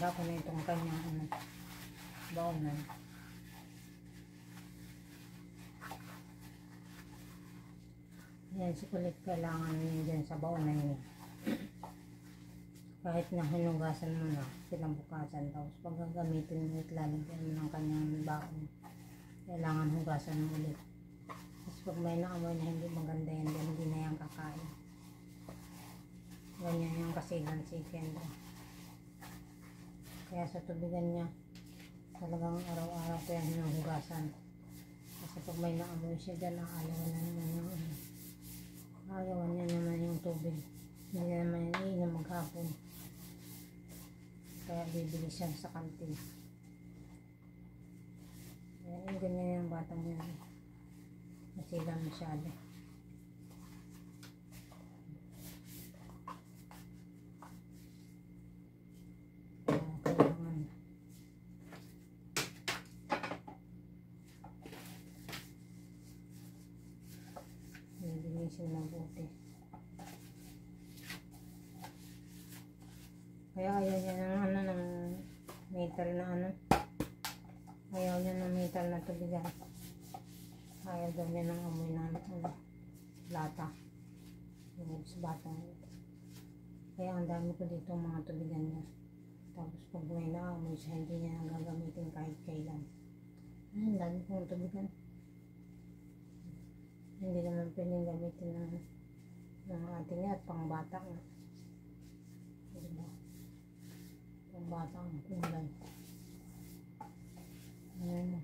Handa ko na itong kanyang baunan. Yan, si kulit kailangan nyo dyan sa baunan nyo. Kahit na hinugasan mo na, pinabukasan. Tapos pag gagamitin mo at lalagyan mo ng kanyang baon, kailangan hugasan mo ulit. Tapos pag may naamoy na hindi maganda yan, hindi na yan kakain. Ganyan yung kasigang chicken. Kaya sa tubigan niya, talagang araw-araw ko yan hinuhugasan. Kasi pag may naamoy siya dyan, ayawan na naman yung ayawan niya naman yung tubig. Hindi naman yan iinom maghapon. Kaya bibili siya sa kantin. Ayan, ganyan yung batang yan. Masilang masyado. Kailangan nilinisin mabuti. Kaya ayaw niya ng ng metal na ayaw niya ng metal na tubigan. Ayaw daw niya ng amoy na lata. Yung sa batang. Kaya ang dami ko dito mga tubigan niya. Tapos pag may naamoy siya, hindi niya gagamitin kahit kailan. Ang dami kong tubigan. Hindi naman pwedeng gamitin ng ating at pang bata nga. Diba? Pang bata ang kulay. Ayan.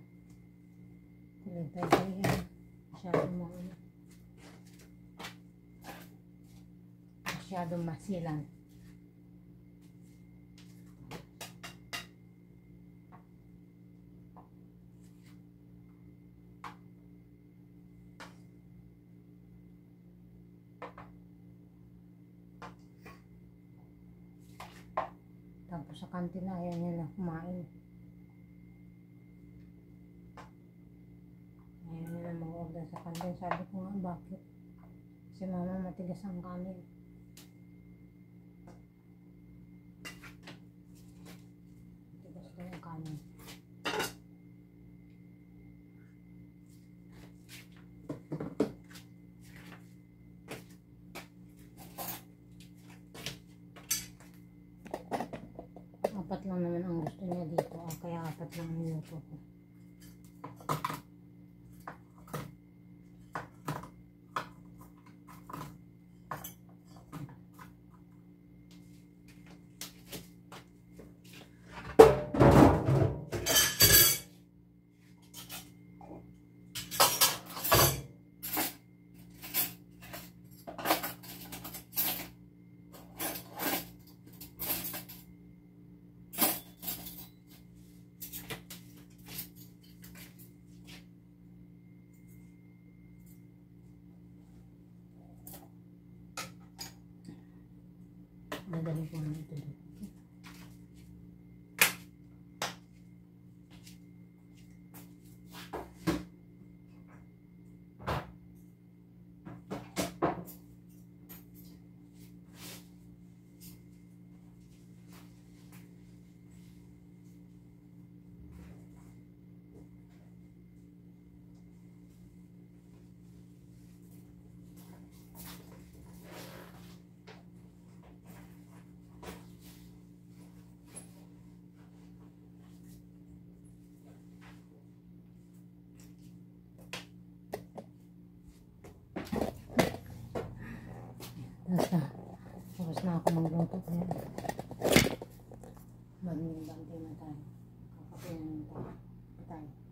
Kulay tayo yan. Masyadong masilan. Tapos sa kantina, ayaw niya na kumain. Ayaw niya na mag-order sa kantin. Sabi ko nga, bakit? Kasi mama, matigas ang kanin. Matigas ko yung kanin. Apat lang naman ang gusto niya dito. Kaya apat lang niluto ko. Dadali ko na ito dito. Tapos na ako magluto kaya magbibante na tayo. Kakapinan na tayo.